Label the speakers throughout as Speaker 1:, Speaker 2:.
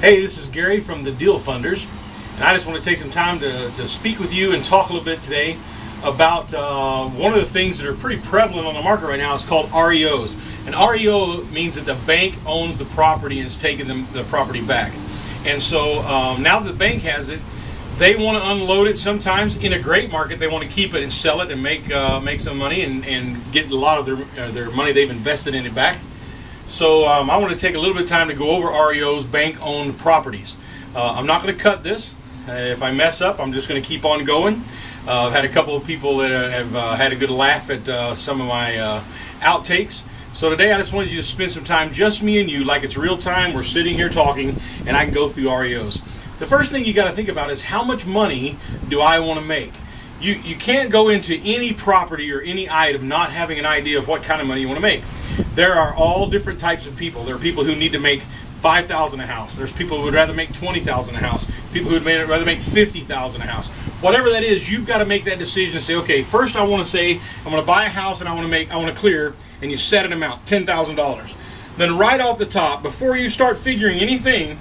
Speaker 1: Hey, this is Gary from the Deal Funders, and I just want to take some time to speak with you and talk a little bit today about one of the things that are pretty prevalent on the market right now. Is called REOs. And REO means that the bank owns the property and is taking the property back. And so now that the bank has it, they want to unload it. Sometimes in a great market, they want to keep it and sell it and make some money and get a lot of their money they've invested in it back. So I want to take a little bit of time to go over REOs, bank-owned properties. I'm not going to cut this. If I mess up, I'm just going to keep on going. I've had a couple of people that have had a good laugh at some of my outtakes. So today I just wanted you to spend some time, just me and you, like it's real time. We're sitting here talking, and I can go through REOs. The first thing you got to think about is how much money do I want to make? You can't go into any property or any item not having an idea of what kind of money you want to make. There are all different types of people. There are people who need to make $5,000 a house. There's people who would rather make $20,000 a house. People who would rather make $50,000 a house. Whatever that is, you've got to make that decision and say, okay, first I want to say I'm going to buy a house and I want to clear, and you set an amount, $10,000. Then right off the top, before you start figuring anything,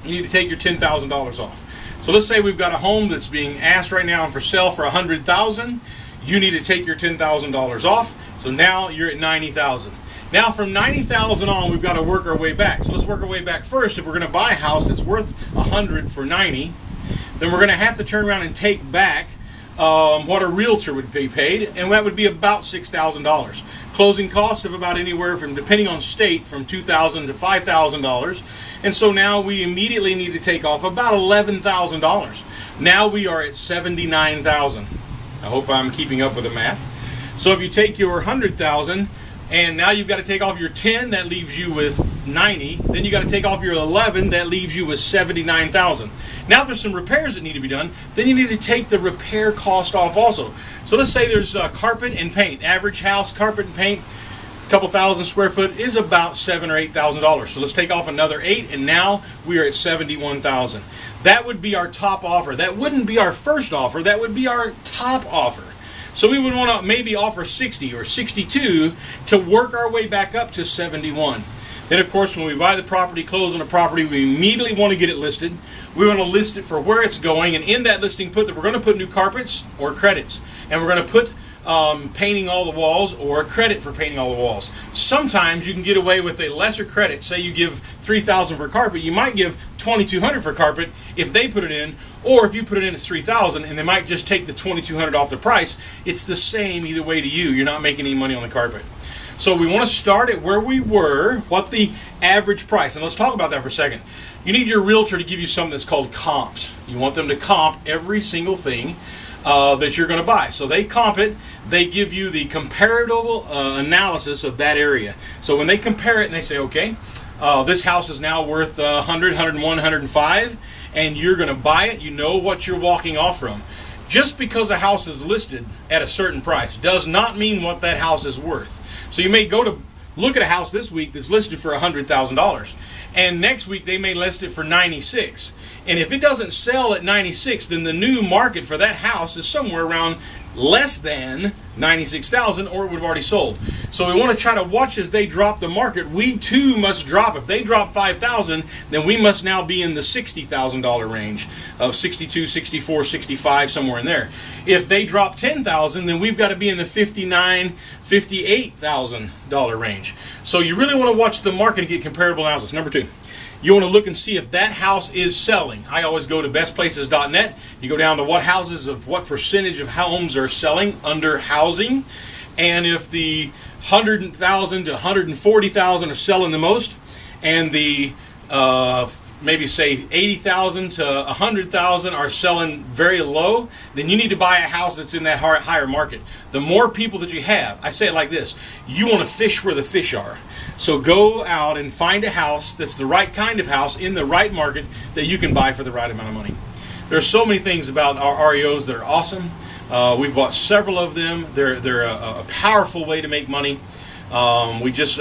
Speaker 1: you need to take your $10,000 off. So let's say we've got a home that's being asked right now for sale for $100,000. You need to take your $10,000 off. So now you're at $90,000. Now from $90,000 on, we've got to work our way back. So let's work our way back first. If we're going to buy a house that's worth $100,000 for $90,000, then we're going to have to turn around and take back what a realtor would be paid, and that would be about $6,000. Closing costs of about anywhere from, depending on state, from $2,000 to $5,000. And so now we immediately need to take off about $11,000. Now we are at $79,000. I hope I'm keeping up with the math. So if you take your $100,000 and now you've got to take off your $10,000, that leaves you with $90,000. Then you got to take off your $11,000, that leaves you with $79,000. Now if there's some repairs that need to be done, then you need to take the repair cost off also. So let's say there's carpet and paint. Average house, carpet and paint, a couple thousand square foot is about $7,000 or $8,000. So let's take off another $8,000, and now we are at $71,000. That would be our top offer. That wouldn't be our first offer. That would be our top offer. So we would want to maybe offer $60,000 or $62,000 to work our way back up to $71,000. Then of course when we buy the property, close on the property, we immediately want to get it listed. We want to list it for where it's going, and in that listing put that we're going to put new carpets or credits. And we're going to put painting all the walls or a credit for painting all the walls. Sometimes you can get away with a lesser credit. Say you give $3,000 for carpet, you might give $2,200 for carpet if they put it in, or if you put it in it's $3,000 and they might just take the $2,200 off the price. It's the same either way to you. You're not making any money on the carpet. So we want to start at where we were, what the average price, and let's talk about that for a second. You need your realtor to give you something that's called comps. You want them to comp every single thing that you're going to buy. So they comp it, they give you the comparable analysis of that area. So when they compare it and they say, okay, this house is now worth 100, 101, 105, and you're going to buy it, you know what you're walking off from. Just because a house is listed at a certain price does not mean what that house is worth. So you may go to look at a house this week that's listed for $100,000, and next week they may list it for $96,000. And if it doesn't sell at $96,000, then the new market for that house is somewhere around less than $96,000, or it would have already sold. So we want to try to watch as they drop the market. We too must drop. If they drop $5,000, then we must now be in the $60,000 range of $62,000, $64,000, $65,000, somewhere in there. If they drop $10,000, then we've got to be in the $59,000, $58,000 range. So you really want to watch the market and get comparable analysis. Number two, you want to look and see if that house is selling. I always go to bestplaces.net. You go down to what percentage of homes are selling under housing. And if the 100,000 to 140,000 are selling the most, and the maybe say 80,000 to 100,000 are selling very low, then you need to buy a house that's in that higher market. The more people that you have, I say it like this, you want to fish where the fish are. So go out and find a house that's the right kind of house in the right market that you can buy for the right amount of money. There's so many things about our REOs that are awesome. We've bought several of them. They're a powerful way to make money. We're just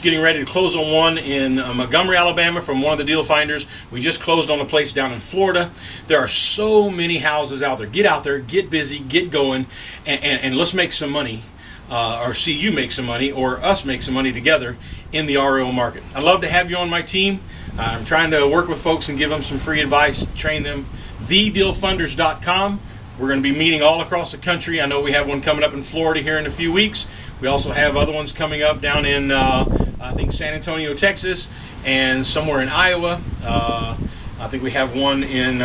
Speaker 1: getting ready to close on one in Montgomery, Alabama from one of the deal finders. We just closed on a place down in Florida. There are so many houses out there. Get out there, get busy, get going, and let's make some money. Or see you make some money, or us make some money together in the REO market. I'd love to have you on my team. I'm trying to work with folks and give them some free advice, train them. TheDealFunders.com. We're going to be meeting all across the country. I know we have one coming up in Florida here in a few weeks. We also have other ones coming up down in, I think, San Antonio, Texas, and somewhere in Iowa. I think we have one in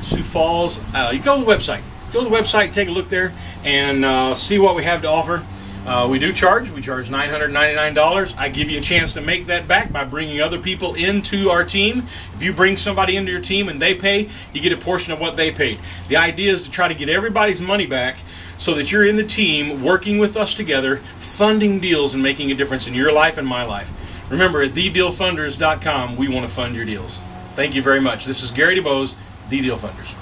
Speaker 1: Sioux Falls. You go to the website. Go to the website, take a look there, and see what we have to offer. We do charge. We charge $999. I give you a chance to make that back by bringing other people into our team. If you bring somebody into your team and they pay, you get a portion of what they paid. The idea is to try to get everybody's money back so that you're in the team working with us together, funding deals and making a difference in your life and my life. Remember, at TheDealFunders.com, we want to fund your deals. Thank you very much. This is Gary DuBose, The Deal Funders.